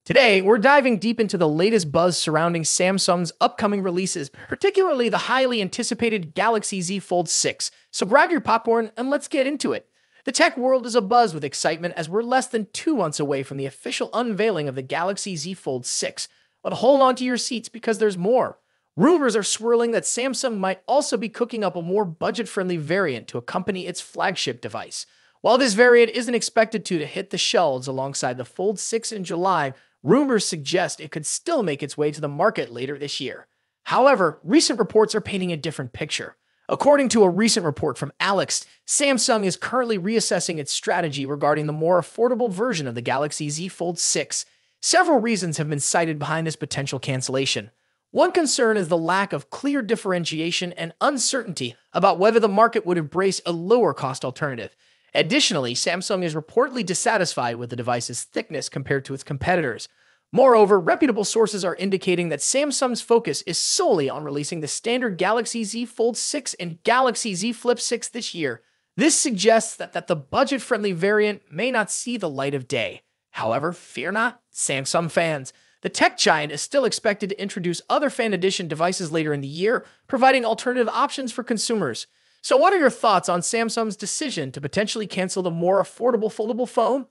Today, we're diving deep into the latest buzz surrounding Samsung's upcoming releases, particularly the highly anticipated Galaxy Z Fold 6. So grab your popcorn and let's get into it. The tech world is abuzz with excitement as we're less than 2 months away from the official unveiling of the Galaxy Z Fold 6. But hold on to your seats because there's more. Rumors are swirling that Samsung might also be cooking up a more budget-friendly variant to accompany its flagship device. While this variant isn't expected to hit the shelves alongside the Fold 6 in July, rumors suggest it could still make its way to the market later this year. However, recent reports are painting a different picture. According to a recent report from Alex, Samsung is currently reassessing its strategy regarding the more affordable version of the Galaxy Z Fold 6. Several reasons have been cited behind this potential cancellation. One concern is the lack of clear differentiation and uncertainty about whether the market would embrace a lower-cost alternative. Additionally, Samsung is reportedly dissatisfied with the device's thickness compared to its competitors. Moreover, reputable sources are indicating that Samsung's focus is solely on releasing the standard Galaxy Z Fold 6 and Galaxy Z Flip 6 this year. This suggests that the budget-friendly variant may not see the light of day. However, fear not, Samsung fans. The tech giant is still expected to introduce other fan edition devices later in the year, providing alternative options for consumers. So what are your thoughts on Samsung's decision to potentially cancel the more affordable foldable phone?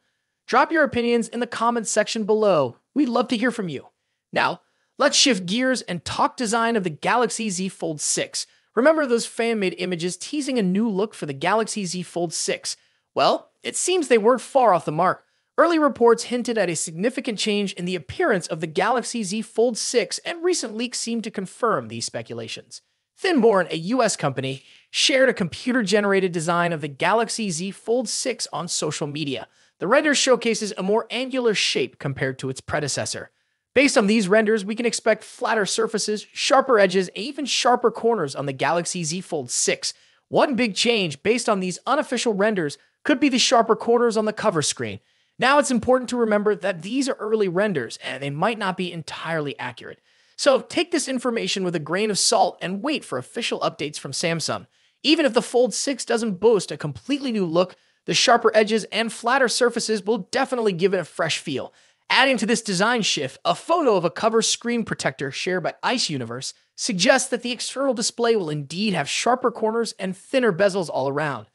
Drop your opinions in the comments section below. We'd love to hear from you. Now, let's shift gears and talk design of the Galaxy Z Fold 6. Remember those fan-made images teasing a new look for the Galaxy Z Fold 6? Well, it seems they weren't far off the mark. Early reports hinted at a significant change in the appearance of the Galaxy Z Fold 6, and recent leaks seem to confirm these speculations. Thinborn, a US company, shared a computer-generated design of the Galaxy Z Fold 6 on social media. The render showcases a more angular shape compared to its predecessor. Based on these renders, we can expect flatter surfaces, sharper edges, and even sharper corners on the Galaxy Z Fold 6. One big change based on these unofficial renders could be the sharper corners on the cover screen. Now it's important to remember that these are early renders and they might not be entirely accurate. So take this information with a grain of salt and wait for official updates from Samsung. Even if the Fold 6 doesn't boast a completely new look, the sharper edges and flatter surfaces will definitely give it a fresh feel. Adding to this design shift, a photo of a cover screen protector shared by Ice Universe suggests that the external display will indeed have sharper corners and thinner bezels all around.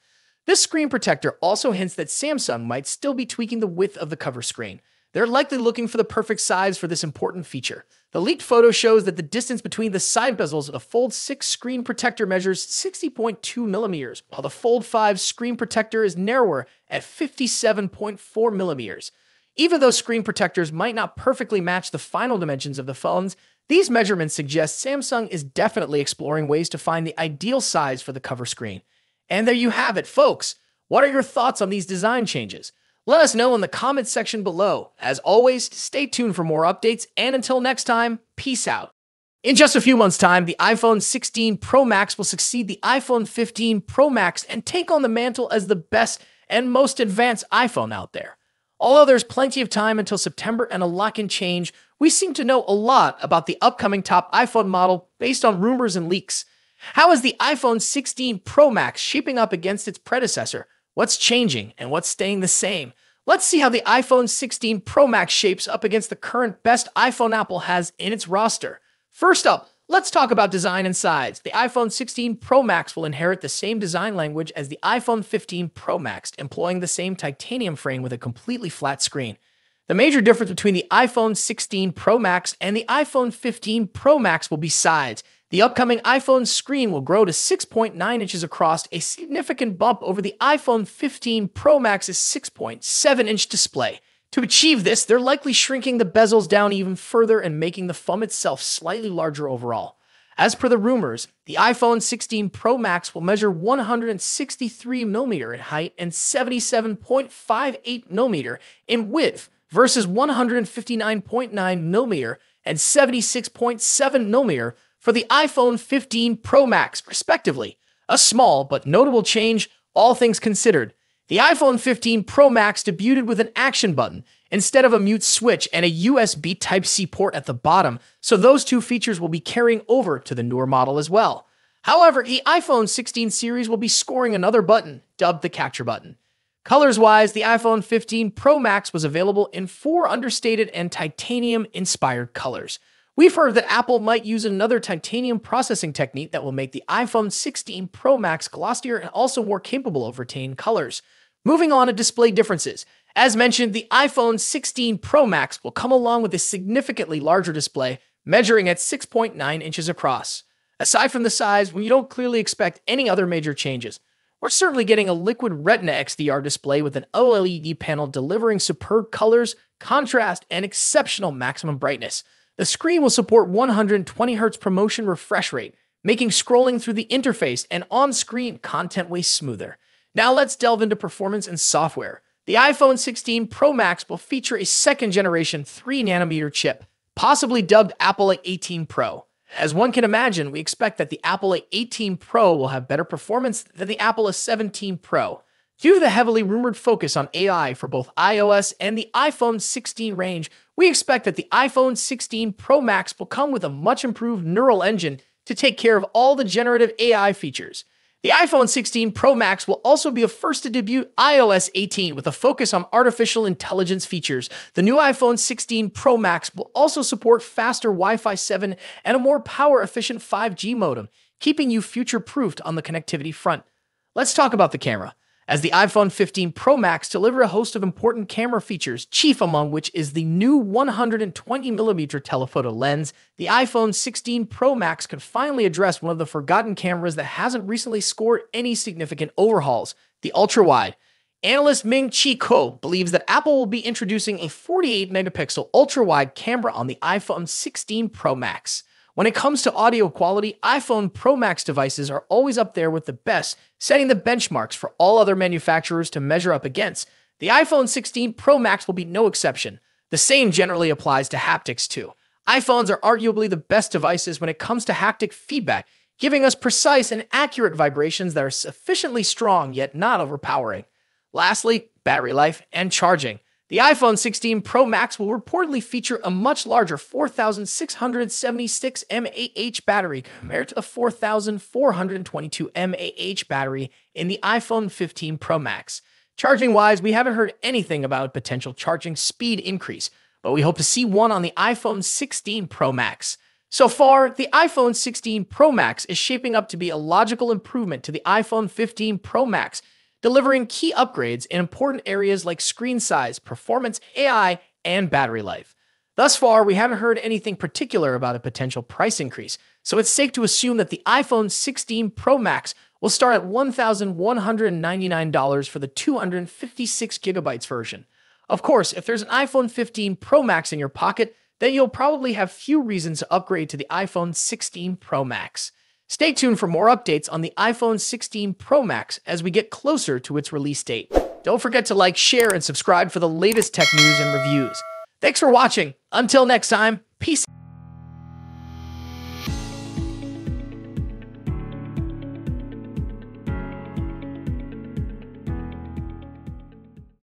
This screen protector also hints that Samsung might still be tweaking the width of the cover screen. They're likely looking for the perfect size for this important feature. The leaked photo shows that the distance between the side bezels of the Fold 6 screen protector measures 60.2 millimeters, while the Fold 5 screen protector is narrower at 57.4 millimeters. Even though screen protectors might not perfectly match the final dimensions of the phones, these measurements suggest Samsung is definitely exploring ways to find the ideal size for the cover screen. And there you have it, folks. What are your thoughts on these design changes? Let us know in the comments section below. As always, stay tuned for more updates, and until next time, peace out. In just a few months' time, the iPhone 16 Pro Max will succeed the iPhone 15 Pro Max and take on the mantle as the best and most advanced iPhone out there. Although there's plenty of time until September and a lot can change, we seem to know a lot about the upcoming top iPhone model based on rumors and leaks. How is the iPhone 16 Pro Max shaping up against its predecessor? What's changing and what's staying the same? Let's see how the iPhone 16 Pro Max shapes up against the current best iPhone Apple has in its roster. First up, let's talk about design and size. The iPhone 16 Pro Max will inherit the same design language as the iPhone 15 Pro Max, employing the same titanium frame with a completely flat screen. The major difference between the iPhone 16 Pro Max and the iPhone 15 Pro Max will be size. The upcoming iPhone screen will grow to 6.9 inches across, a significant bump over the iPhone 15 Pro Max's 6.7-inch display. To achieve this, they're likely shrinking the bezels down even further and making the phone itself slightly larger overall. As per the rumors, the iPhone 16 Pro Max will measure 163mm in height and 77.58mm in width versus 159.9mm and 76.7mm for the iPhone 15 Pro Max, respectively. A small but notable change, all things considered. The iPhone 15 Pro Max debuted with an action button instead of a mute switch and a USB Type-C port at the bottom, so those two features will be carrying over to the newer model as well. However, the iPhone 16 series will be scoring another button, dubbed the Capture button. Colors-wise, the iPhone 15 Pro Max was available in 4 understated and titanium-inspired colors. We've heard that Apple might use another titanium processing technique that will make the iPhone 16 Pro Max glossier and also more capable of retaining colors. Moving on to display differences. As mentioned, the iPhone 16 Pro Max will come along with a significantly larger display, measuring at 6.9 inches across. Aside from the size, we don't clearly expect any other major changes. We're certainly getting a liquid Retina XDR display with an OLED panel delivering superb colors, contrast, and exceptional maximum brightness. The screen will support 120Hz ProMotion refresh rate, making scrolling through the interface and on-screen content way smoother. Now let's delve into performance and software. The iPhone 16 Pro Max will feature a second-generation 3nm chip, possibly dubbed Apple A18 Pro. As one can imagine, we expect that the Apple A18 Pro will have better performance than the Apple A17 Pro. Due to the heavily rumored focus on AI for both iOS and the iPhone 16 range, we expect that the iPhone 16 Pro Max will come with a much improved neural engine to take care of all the generative AI features. The iPhone 16 Pro Max will also be a first to debut iOS 18 with a focus on artificial intelligence features. The new iPhone 16 Pro Max will also support faster Wi-Fi 7 and a more power-efficient 5G modem, keeping you future-proofed on the connectivity front. Let's talk about the camera. As the iPhone 15 Pro Max delivers a host of important camera features, chief among which is the new 120mm telephoto lens, the iPhone 16 Pro Max could finally address one of the forgotten cameras that hasn't recently scored any significant overhauls, the ultra-wide. Analyst Ming-Chi Kuo believes that Apple will be introducing a 48-megapixel ultra-wide camera on the iPhone 16 Pro Max. When it comes to audio quality, iPhone Pro Max devices are always up there with the best, setting the benchmarks for all other manufacturers to measure up against. The iPhone 16 Pro Max will be no exception. The same generally applies to haptics too. iPhones are arguably the best devices when it comes to haptic feedback, giving us precise and accurate vibrations that are sufficiently strong yet not overpowering. Lastly, battery life and charging. The iPhone 16 Pro Max will reportedly feature a much larger 4,676 mAh battery compared to the 4,422 mAh battery in the iPhone 15 Pro Max. Charging-wise, we haven't heard anything about a potential charging speed increase, but we hope to see one on the iPhone 16 Pro Max. So far, the iPhone 16 Pro Max is shaping up to be a logical improvement to the iPhone 15 Pro Max, delivering key upgrades in important areas like screen size, performance, AI, and battery life. Thus far, we haven't heard anything particular about a potential price increase, so it's safe to assume that the iPhone 16 Pro Max will start at $1,199 for the 256GB version. Of course, if there's an iPhone 15 Pro Max in your pocket, then you'll probably have few reasons to upgrade to the iPhone 16 Pro Max. Stay tuned for more updates on the iPhone 16 Pro Max as we get closer to its release date. Don't forget to like, share, and subscribe for the latest tech news and reviews. Thanks for watching. Until next time, peace.